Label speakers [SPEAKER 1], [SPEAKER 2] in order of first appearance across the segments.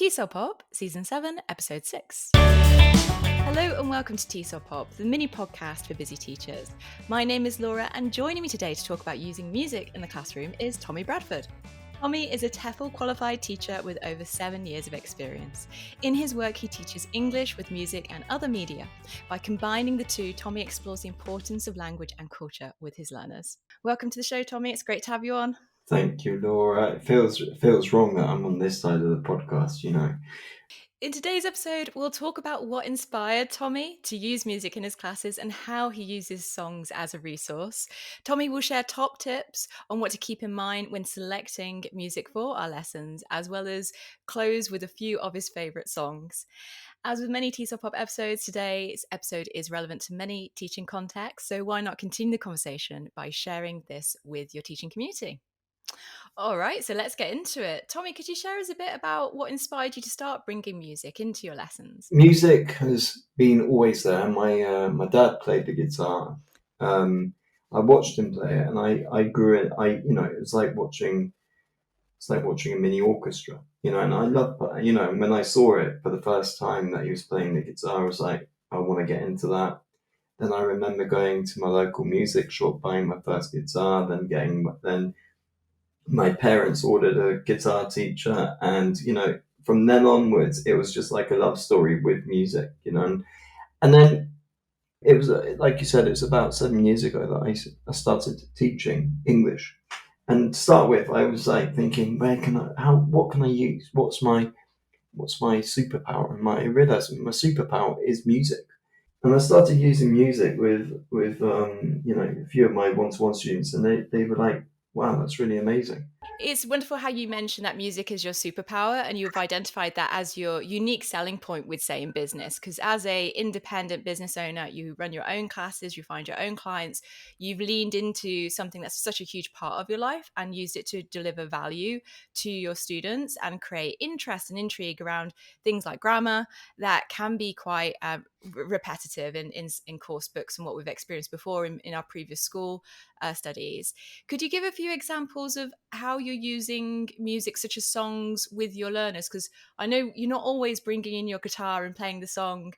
[SPEAKER 1] TESOL Pop, Season 7, Episode 6. Hello and welcome to TESOL Pop, the mini podcast for busy teachers. My name is Laura, and joining me today to talk about using music in the classroom is Tommy Bradford. Tommy is a TEFL qualified teacher with over 7 years of experience. In his work, he teaches English with music and other media. By combining the two, Tommy explores the importance of language and culture with his learners. Welcome to the show, Tommy. It's great to have you on.
[SPEAKER 2] Thank you, Laura. It feels wrong that I'm on this side of the podcast, you know.
[SPEAKER 1] In today's episode, we'll talk about what inspired Tommy to use music in his classes and how he uses songs as a resource. Tommy will share top tips on what to keep in mind when selecting music for our lessons, as well as close with a few of his favourite songs. As with many TESOL Pop episodes, today's episode is relevant to many teaching contexts, so why not continue the conversation by sharing this with your teaching community? All right, so let's get into it. Tommy, could you share us a bit about what inspired you to start bringing music into your lessons?
[SPEAKER 2] Music has been always there. My dad played the guitar. I watched him play it, and I grew it. It was like watching a mini orchestra, and I loved, when I saw it for the first time that he was playing the guitar, I was like, I want to get into that. Then I remember going to my local music shop, buying my first guitar, then my parents ordered a guitar teacher, and from then onwards it was just like a love story with music, and then it was like you said, it's about 7 years ago that I started teaching English. And to start with, I was like thinking, what can I use, what's my superpower? And I realized my superpower is music. And I started using music with a few of my one-to-one students, and they were like, wow, that's really amazing.
[SPEAKER 1] It's wonderful how you mentioned that music is your superpower and you've identified that as your unique selling point with, say, in business. Because as a independent business owner, you run your own classes, you find your own clients, you've leaned into something that's such a huge part of your life and used it to deliver value to your students and create interest and intrigue around things like grammar that can be quite repetitive in course books and what we've experienced before in our previous school studies. Could you give a few examples of how you're using music such as songs with your learners? Because I know you're not always bringing in your guitar and playing the song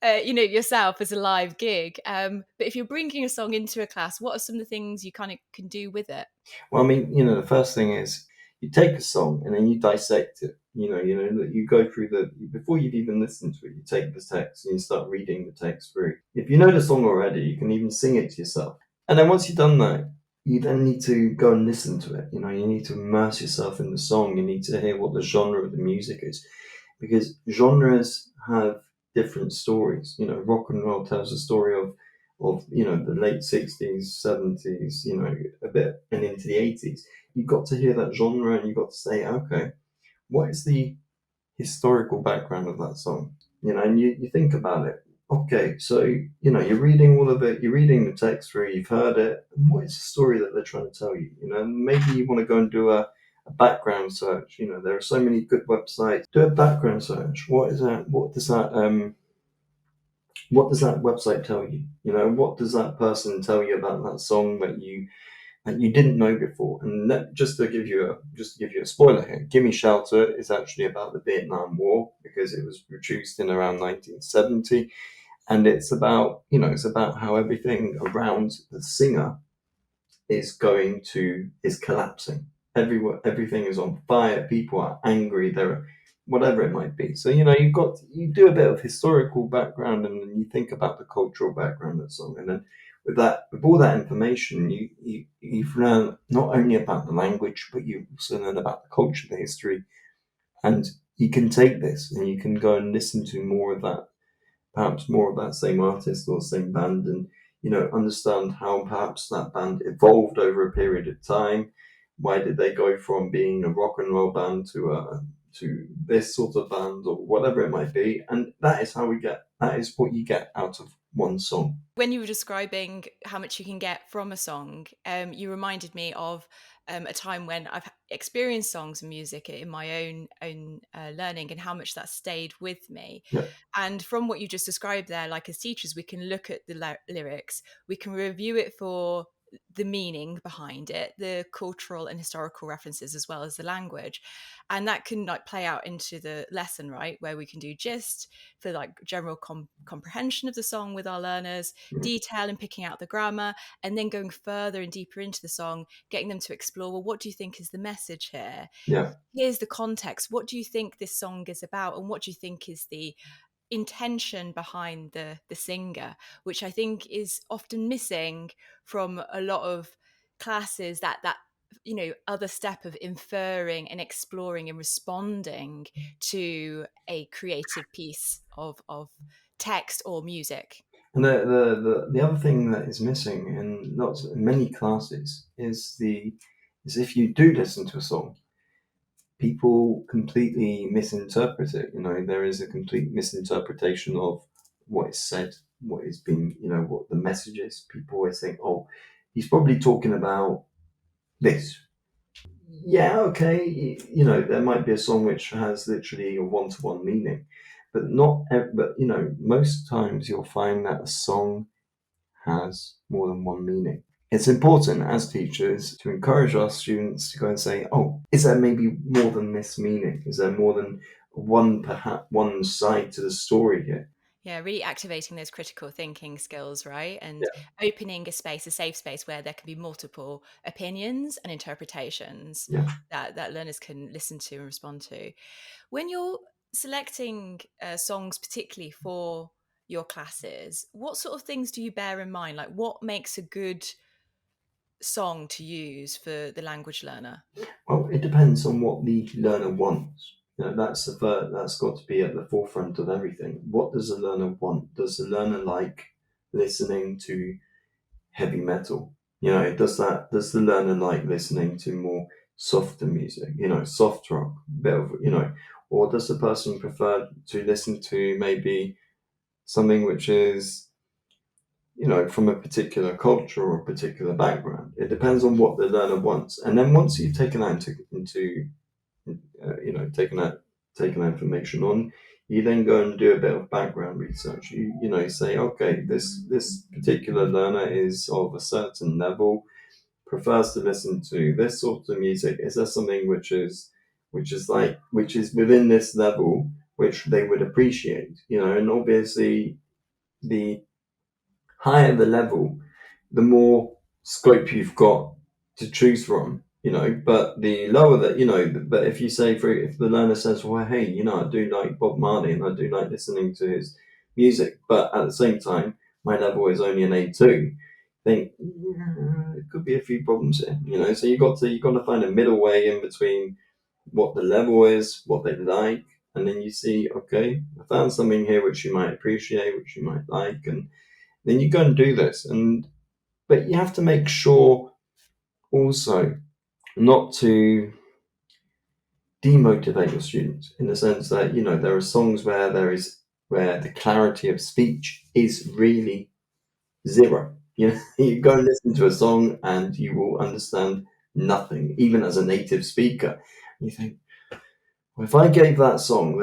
[SPEAKER 1] yourself as a live gig, but if you're bringing a song into a class, what are some of the things you kind of can do with it?
[SPEAKER 2] Well, I mean, the first thing is you take a song and then you dissect it. You go through before you've even listened to it, you take the text and you start reading the text through. If you know the song already, you can even sing it to yourself. And then once you've done that, you then need to go and listen to it. You need to immerse yourself in the song. You need to hear what the genre of the music is, because genres have different stories. Rock and roll tells a story of the late 60s, 70s, a bit, and into the 80s. You've got to hear that genre and you've got to say, okay, what is the historical background of that song? And you think about it. Okay, so, you're reading all of it, you're reading the text through, you've heard it. And what is the story that they're trying to tell you? Maybe you want to go and do a background search. There are so many good websites. Do a background search. What is that? What does that website tell you? What does that person tell you about that song that you didn't know before? And just to give you a spoiler here, Gimmie Shelter is actually about the Vietnam War, because it was produced in around 1970, and it's about how everything around the singer is collapsing. Everything is on fire. People are angry. Whatever it might be. So you do a bit of historical background, and then you think about the cultural background of the song, and then with all that information, you've learned not only about the language, but you also learn about the culture, the history, and you can take this and you can go and listen to more of that, perhaps more of that same artist or same band, and understand how perhaps that band evolved over a period of time. Why did they go from being a rock and roll band to this sort of band, or whatever it might be? And that is what you get out of one song.
[SPEAKER 1] When you were describing how much you can get from a song, you reminded me of a time when I've experienced songs and music in my own learning, and how much that stayed with me.
[SPEAKER 2] Yeah.
[SPEAKER 1] And from what you just described there, like as teachers, we can look at the lyrics, we can review it for the meaning behind it, the cultural and historical references, as well as the language. And that can like play out into the lesson, right? Where we can do gist for like general comprehension of the song with our learners,
[SPEAKER 2] Mm.
[SPEAKER 1] detail and picking out the grammar, and then going further and deeper into the song, getting them to explore, well, what do you think is the message here?
[SPEAKER 2] Yeah.
[SPEAKER 1] Here's the context. What do you think this song is about? And what do you think is the intention behind the singer, which I think is often missing from a lot of classes, that other step of inferring and exploring and responding to a creative piece of text or music.
[SPEAKER 2] And the other thing that is missing in lots in many classes is if you do listen to a song, people completely misinterpret it. You know, there is a complete misinterpretation of what is said, what is being, what the message is. People always think, oh, he's probably talking about this. Yeah, okay, there might be a song which has literally a one-to-one meaning, but not. But most times you'll find that a song has more than one meaning. It's important as teachers to encourage our students to go and say, oh, is there maybe more than this meaning? Is there more than perhaps one side to the story here?
[SPEAKER 1] Yeah, really activating those critical thinking skills, right? And
[SPEAKER 2] Yeah,
[SPEAKER 1] opening a space, a safe space where there can be multiple opinions and interpretations
[SPEAKER 2] yeah.
[SPEAKER 1] that learners can listen to and respond to. When you're selecting songs, particularly for your classes, what sort of things do you bear in mind? Like, what makes a good song to use for the language learner?
[SPEAKER 2] Well, it depends on what the learner wants. That's got to be at the forefront of everything. What does the learner want? Does the learner like listening to heavy metal? Does the learner like listening to more softer music, soft rock, bit of, or does the person prefer to listen to maybe something which is, from a particular culture or a particular background? It depends on what the learner wants. And then once you've taken that into taken that information on, you then go and do a bit of background research. You say, okay, this particular learner is of a certain level, prefers to listen to this sort of music. Is there something which is within this level which they would appreciate? And obviously the higher the level, the more scope you've got to choose from. But the lower that, but if you say, if the learner says, well, hey, I do like Bob Marley and I do like listening to his music, but at the same time, my level is only an A2, think, yeah, it could be a few problems here, so you got to find a middle way in between what the level is, what they like, and then you see, okay, I found something here which you might appreciate, which you might like, and then you go and do this. But you have to make sure also not to demotivate your students, in the sense that there are songs where the clarity of speech is really zero. You go and listen to a song and you will understand nothing, even as a native speaker. You think, well, if I gave that song,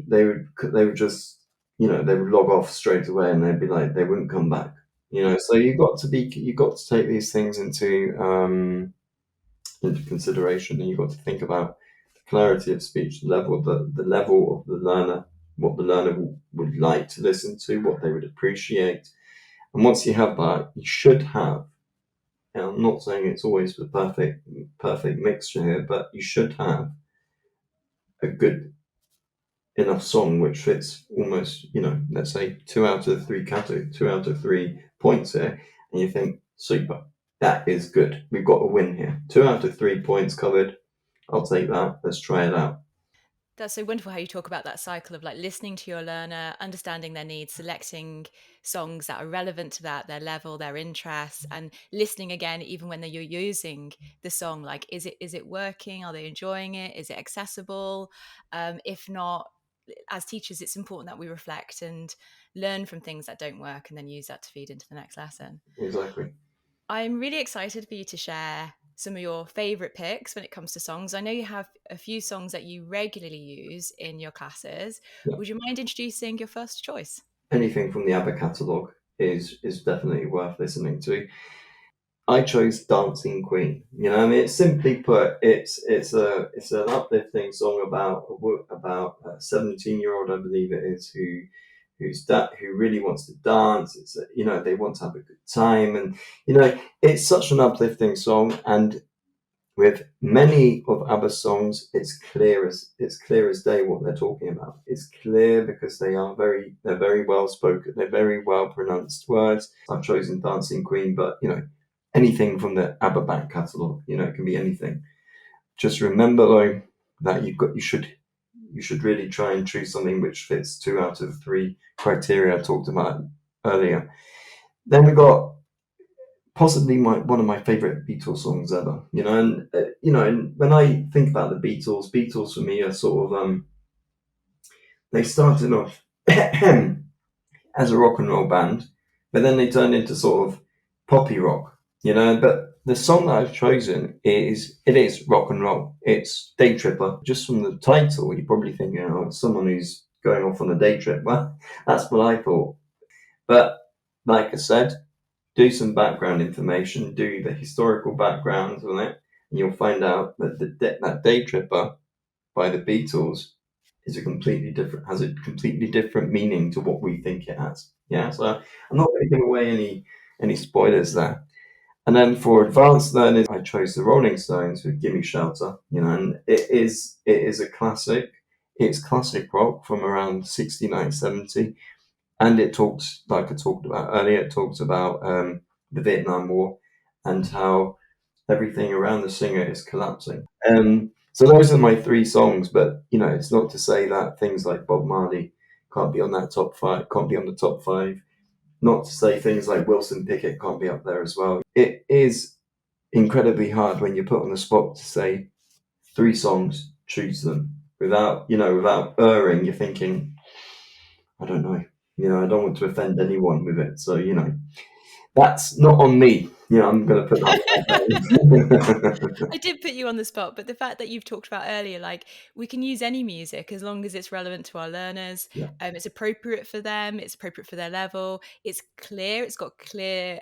[SPEAKER 2] they would just, they would log off straight away, and they'd be like, they wouldn't come back. So you got to take these things into consideration, and you've got to think about the clarity of speech, the level of the learner, what the learner would like to listen to, what they would appreciate. And once you have that, you should have, and I'm not saying it's always the perfect mixture here, but you should have a good enough song which fits almost, let's say 2 out of 3 points here, and you think, super, that is good. We've got a win here. 2 out of 3 points covered. I'll take that. Let's try it out.
[SPEAKER 1] That's so wonderful how you talk about that cycle of like listening to your learner, understanding their needs, selecting songs that are relevant to that, their level, their interests, and listening again even when you're using the song. Like, is it working? Are they enjoying it? Is it accessible? If not, as teachers, it's important that we reflect and learn from things that don't work, and then use that to feed into the next lesson.
[SPEAKER 2] Exactly.
[SPEAKER 1] I'm really excited for you to share some of your favorite picks when it comes to songs. I know you have a few songs that you regularly use in your classes.
[SPEAKER 2] Yeah.
[SPEAKER 1] Would you mind introducing your first choice?
[SPEAKER 2] Anything from the Abba catalogue is definitely worth listening to. I chose Dancing Queen. You know, I mean, it's simply put, it's an uplifting song about a 17-year-old, I believe it is, who really wants to dance. It's you know, they want to have a good time, and you know, it's such an uplifting song. And with many of Abba's songs, it's clear as day what they're talking about. It's clear because they're very well spoken, they're very well pronounced words. I've chosen Dancing Queen, but you know, anything from the Abba back catalogue, you know, it can be anything. Just remember though that you should really try and choose something which fits 2 out of 3 criteria I talked about earlier. Then we got possibly one of my favorite Beatles songs ever. You know, and you know, and when I think about the Beatles, Beatles for me are sort of they started off as a rock and roll band, but then they turned into sort of poppy rock. You know, but the song that I've chosen is rock and roll. It's Day Tripper. Just from the title, you're probably thinking, oh, it's someone who's going off on a day trip. Well, that's what I thought. But like I said, do some background information, do the historical background on it, and you'll find out that that Day Tripper by the Beatles has a completely different meaning to what we think it has. Yeah, so I'm not going to give away any spoilers there. And then for advanced learners, I chose the Rolling Stones with "Gimme Shelter." You know, and it is a classic. It's classic rock from around 69, 70. And it talks, like I talked about earlier, it talks about the Vietnam War and how everything around the singer is collapsing. So those are my 3 songs, but you know, it's not to say that things like Bob Marley can't be on that top 5, can't be on the top 5. Not to say things like Wilson Pickett can't be up there as well. It is incredibly hard when you're put on the spot to say 3 songs, choose them without erring. You're thinking, I don't know. You know, I don't want to offend anyone with it. So, you know, that's not on me. You know, I'm going to put that.
[SPEAKER 1] I did put you on the spot, but the fact that you've talked about earlier, like we can use any music as long as it's relevant to our learners.
[SPEAKER 2] Yeah,
[SPEAKER 1] It's appropriate for them. It's appropriate for their level. It's clear. It's got clear.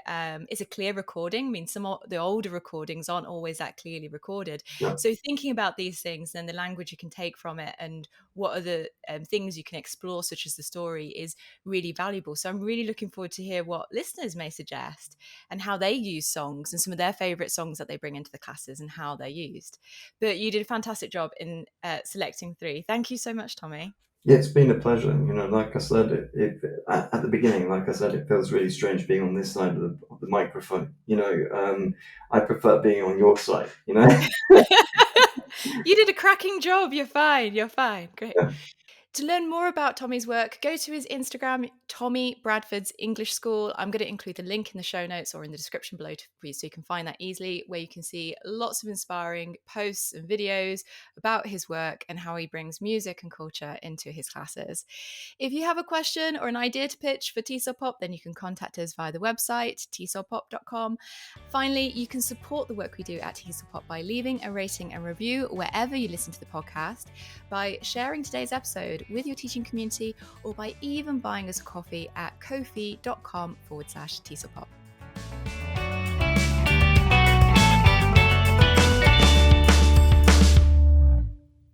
[SPEAKER 1] It's a clear recording. I mean, the older recordings aren't always that clearly recorded.
[SPEAKER 2] yeah.
[SPEAKER 1] So thinking about these things and the language you can take from it, and what are the things you can explore, such as the story, is really valuable. So I'm really looking forward to hear what listeners may suggest and how they use songs and some of their favorite songs that they bring into the classes and how they're used. But you did a fantastic job in selecting 3. Thank you so much, Tommy.
[SPEAKER 2] Yeah, it's been a pleasure. You know, like I said, at the beginning, like I said, it feels really strange being on this side of the microphone. You know, I prefer being on your side, you know?
[SPEAKER 1] You did a cracking job. You're fine. You're fine. Great.
[SPEAKER 2] Yeah.
[SPEAKER 1] To learn more about Tommy's work, go to his Instagram, Tommy Bradford's English School. I'm going to include the link in the show notes or in the description below for you so you can find that easily, where you can see lots of inspiring posts and videos about his work and how he brings music and culture into his classes. If you have a question or an idea to pitch for TESOL Pop, then you can contact us via the website, tesolpop.com. Finally, you can support the work we do at TESOL Pop by leaving a rating and review wherever you listen to the podcast, by sharing today's episode with your teaching community, or by even buying us a coffee at ko-fi.com/TESOL Pop.